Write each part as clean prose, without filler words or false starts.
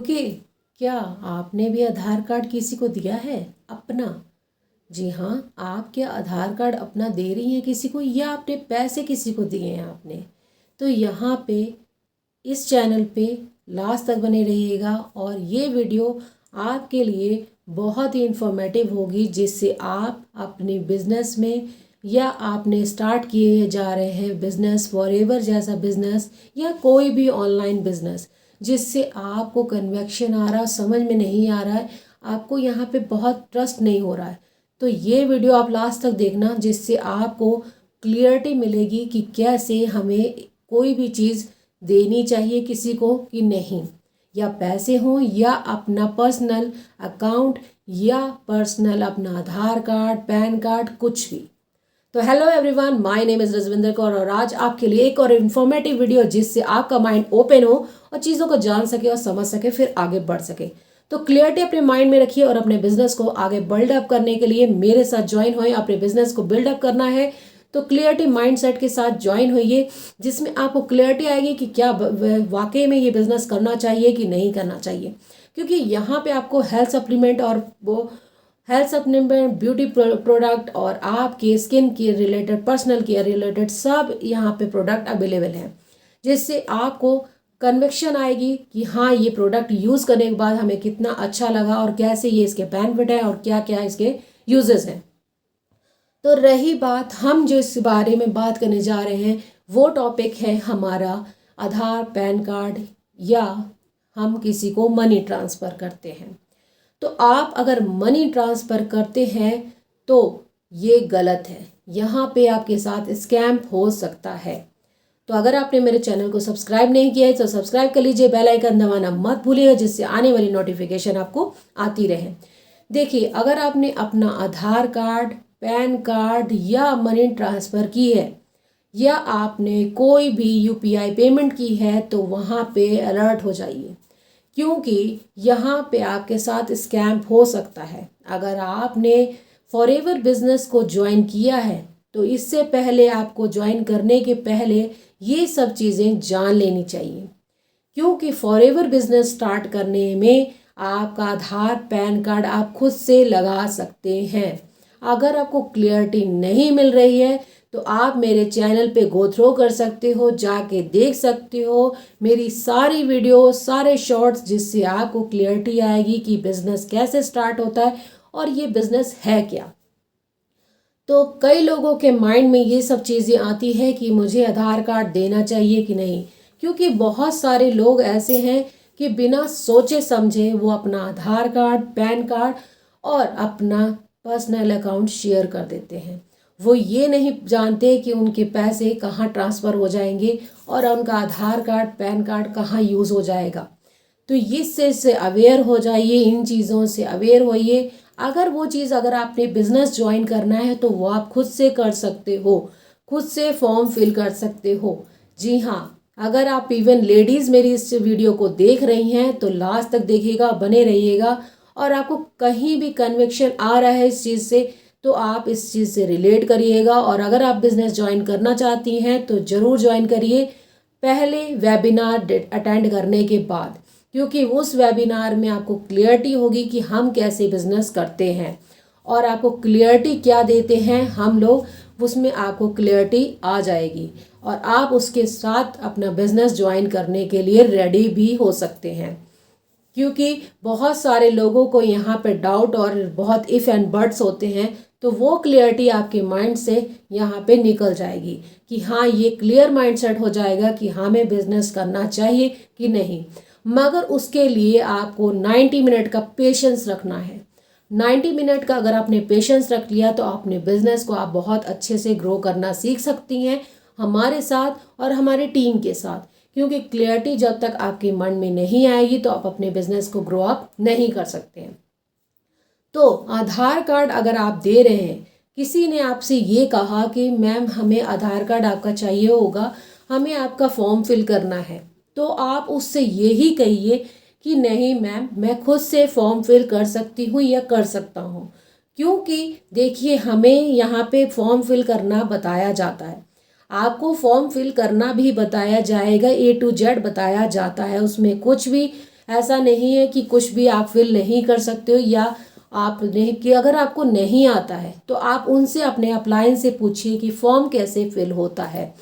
क्योंकि क्या आपने भी आधार कार्ड किसी को दिया है अपना? जी हाँ, आप क्या आधार कार्ड अपना दे रही हैं किसी को, या आपने पैसे किसी को दिए हैं आपने? तो यहाँ पे इस चैनल पे लास्ट तक बने रहिएगा और ये वीडियो आपके लिए बहुत ही इन्फॉर्मेटिव होगी, जिससे आप अपने बिजनेस में या आपने स्टार्ट किए जा रहे हैं बिजनेस, फॉरएवर जैसा बिजनेस या कोई भी ऑनलाइन बिजनेस, जिससे आपको कन्वेक्शन आ रहा, समझ में नहीं आ रहा है, आपको यहाँ पे बहुत ट्रस्ट नहीं हो रहा है, तो ये वीडियो आप लास्ट तक देखना, जिससे आपको क्लियरिटी मिलेगी कि कैसे हमें कोई भी चीज़ देनी चाहिए किसी को कि नहीं, या पैसे हों या अपना पर्सनल अकाउंट या पर्सनल अपना आधार कार्ड, पैन कार्ड, कुछ भी। तो hello everyone, my name is Rajwinder Kaur और आज आपके लिए एक और इन्फॉर्मेटिव वीडियो, जिससे आपका माइंड ओपन हो और चीज़ों को जान सके और समझ सके, फिर आगे बढ़ सके। तो क्लियरिटी अपने माइंड में रखिए और अपने बिजनेस को आगे बिल्डअप करने के लिए मेरे साथ ज्वाइन होए। अपने बिजनेस को बिल्डअप करना है तो क्लियरिटी माइंडसेट के साथ ज्वाइन होइए, जिसमें आपको क्लियरिटी आएगी कि क्या वाकई में ये बिजनेस करना चाहिए कि नहीं करना चाहिए। क्योंकि यहाँ पे आपको हेल्थ सप्लीमेंट और वो हेल्थ सप्लीमेंट, ब्यूटी प्रोडक्ट और आपके skin care related, personal care related सब यहाँ पे प्रोडक्ट अवेलेबल हैं, जिससे आपको कन्विक्शन आएगी कि हाँ, ये प्रोडक्ट यूज़ करने के बाद हमें कितना अच्छा लगा और कैसे ये इसके बेनिफिट है और क्या क्या इसके यूजेस हैं। तो रही बात, हम जो इस बारे में बात करने जा रहे हैं वो टॉपिक है हमारा आधार, पैन कार्ड, या हम किसी को मनी ट्रांसफ़र करते हैं। तो आप अगर मनी ट्रांसफ़र करते हैं तो ये गलत है, यहाँ पे आपके साथ स्कैम हो सकता है। तो अगर आपने मेरे चैनल को सब्सक्राइब नहीं किया है तो सब्सक्राइब कर लीजिए, बेल आइकन दबाना मत भूलिएगा, जिससे आने वाली नोटिफिकेशन आपको आती रहे। देखिए, अगर आपने अपना आधार कार्ड, पैन कार्ड या मनी ट्रांसफ़र की है, या आपने कोई भी यूपीआई पेमेंट की है, तो वहाँ पे अलर्ट हो जाइए, क्योंकि यहाँ पे आपके साथ स्कैम हो सकता है। अगर आपने फॉरएवर बिजनेस को ज्वाइन किया है तो इससे पहले, आपको ज्वाइन करने के पहले ये सब चीज़ें जान लेनी चाहिए, क्योंकि फॉरएवर बिजनेस स्टार्ट करने में आपका आधार, पैन कार्ड आप खुद से लगा सकते हैं। अगर आपको क्लियरिटी नहीं मिल रही है तो आप मेरे चैनल पे गो थ्रो कर सकते हो, जाके देख सकते हो मेरी सारी वीडियो, सारे शॉर्ट्स, जिससे आपको क्लियरिटी आएगी कि बिज़नेस कैसे स्टार्ट होता है और ये बिज़नेस है क्या। तो कई लोगों के माइंड में ये सब चीज़ें आती है कि मुझे आधार कार्ड देना चाहिए कि नहीं, क्योंकि बहुत सारे लोग ऐसे हैं कि बिना सोचे समझे वो अपना आधार कार्ड, पैन कार्ड और अपना पर्सनल अकाउंट शेयर कर देते हैं। वो ये नहीं जानते कि उनके पैसे कहाँ ट्रांसफ़र हो जाएंगे और उनका आधार कार्ड, पैन कार्ड कहाँ यूज़ हो जाएगा। तो इससे अवेयर हो जाइए, इन चीज़ों से अवेयर होइए। अगर आपने बिज़नेस ज्वाइन करना है तो वो आप खुद से कर सकते हो, खुद से फॉर्म फिल कर सकते हो। जी हाँ, अगर आप इवन लेडीज़ मेरी इस वीडियो को देख रही हैं तो लास्ट तक देखिएगा, बने रहिएगा, और आपको कहीं भी कन्विक्शन आ रहा है इस चीज़ से तो आप इस चीज़ से रिलेट करिएगा। और अगर आप बिज़नेस ज्वाइन करना चाहती हैं तो ज़रूर ज्वाइन करिए, पहले वेबिनार अटेंड करने के बाद, क्योंकि उस वेबिनार में आपको क्लियरिटी होगी कि हम कैसे बिजनेस करते हैं और आपको क्लियरिटी क्या देते हैं हम लोग, उसमें आपको क्लियरिटी आ जाएगी और आप उसके साथ अपना बिजनेस ज्वाइन करने के लिए रेडी भी हो सकते हैं। क्योंकि बहुत सारे लोगों को यहाँ पे डाउट और बहुत इफ़ एंड बट्स होते हैं, तो वो क्लियरिटी आपके माइंड से यहाँ पे निकल जाएगी कि हाँ, ये क्लियर माइंडसेट हो जाएगा कि हमें बिजनेस करना चाहिए कि नहीं। मगर उसके लिए आपको 90 मिनट का पेशेंस रखना है। 90 मिनट का अगर आपने पेशेंस रख लिया तो अपने बिजनेस को आप बहुत अच्छे से ग्रो करना सीख सकती हैं हमारे साथ और हमारी टीम के साथ। क्योंकि क्लियरिटी जब तक आपके मन में नहीं आएगी तो आप अपने बिजनेस को ग्रो अप नहीं कर सकते हैं। तो आधार कार्ड अगर आप दे रहे हैं, किसी ने आपसे ये कहा कि मैम हमें आधार कार्ड आपका चाहिए होगा, हमें आपका फॉर्म फिल करना है, तो आप उससे यही कहिए कि नहीं मैम, मैं खुद से फॉर्म फिल कर सकती हूँ या कर सकता हूँ। क्योंकि देखिए, हमें यहाँ पे फॉर्म फिल करना बताया जाता है, आपको फॉर्म फिल करना भी बताया जाएगा, A to Z बताया जाता है, उसमें कुछ भी ऐसा नहीं है कि कुछ भी आप फिल नहीं कर सकते हो, या आप नहीं कि अगर आपको नहीं आता है तो आप उनसे अपने अपलाइन से पूछिए कि फॉर्म कैसे फिल होता है,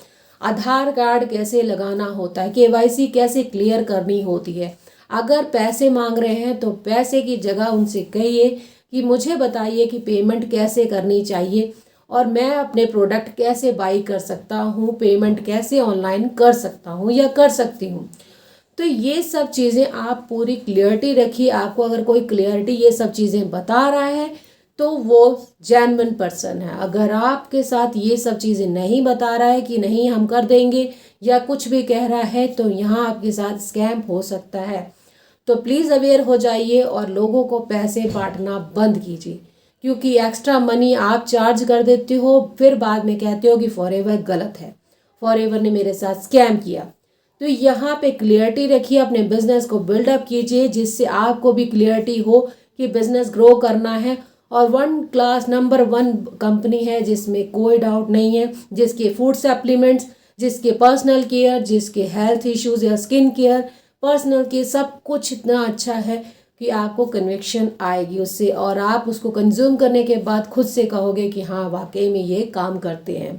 आधार कार्ड कैसे लगाना होता है, केवाईसी कैसे क्लियर करनी होती है। अगर पैसे मांग रहे हैं तो पैसे की जगह उनसे कहिए कि मुझे बताइए कि पेमेंट कैसे करनी चाहिए और मैं अपने प्रोडक्ट कैसे बाई कर सकता हूँ, पेमेंट कैसे ऑनलाइन कर सकता हूँ या कर सकती हूँ। तो ये सब चीज़ें आप पूरी क्लियरिटी रखिए। आपको अगर कोई क्लियरिटी ये सब चीज़ें बता रहा है तो वो जेन्युइन पर्सन है। अगर आपके साथ ये सब चीज़ें नहीं बता रहा है कि नहीं हम कर देंगे या कुछ भी कह रहा है, तो यहाँ आपके साथ स्कैम हो सकता है। तो प्लीज़ अवेयर हो जाइए और लोगों को पैसे बांटना बंद कीजिए, क्योंकि एक्स्ट्रा मनी आप चार्ज कर देते हो, फिर बाद में कहते हो कि फॉरएवर गलत है, फॉरएवर ने मेरे साथ स्कैम किया। तो यहाँ पे क्लियरिटी रखिए, अपने बिजनेस को बिल्डअप कीजिए जिससे आपको भी क्लियरिटी हो कि बिजनेस ग्रो करना है। और नंबर 1 कंपनी है जिसमें कोई डाउट नहीं है, जिसके फूड सप्लीमेंट्स, जिसके पर्सनल केयर, जिसके हेल्थ इश्यूज या स्किन केयर, पर्सनल केयर, सब कुछ इतना अच्छा है कि आपको कन्विक्शन आएगी उससे और आप उसको कंज्यूम करने के बाद खुद से कहोगे कि हाँ वाकई में ये काम करते हैं।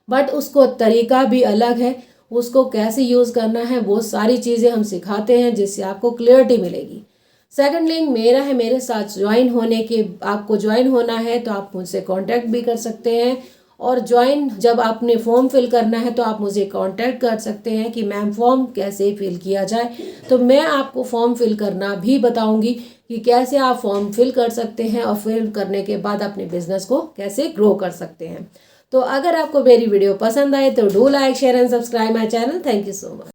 बट उसको तरीका भी अलग है, उसको कैसे यूज़ करना है वो सारी चीज़ें हम सिखाते हैं जिससे आपको क्लियरिटी मिलेगी। सेकंड लिंक मेरा है, मेरे साथ ज्वाइन होने के, आपको ज्वाइन होना है तो आप मुझसे कांटेक्ट भी कर सकते हैं। और ज्वाइन जब आपने फॉर्म फिल करना है तो आप मुझे कांटेक्ट कर सकते हैं कि मैम फॉर्म कैसे फिल किया जाए, तो मैं आपको फॉर्म फिल करना भी बताऊंगी कि कैसे आप फॉर्म फिल कर सकते हैं और फिल करने के बाद अपने बिजनेस को कैसे ग्रो कर सकते हैं। तो अगर आपको मेरी वीडियो पसंद आए तो do like share and subscribe my channel. Thank you so much.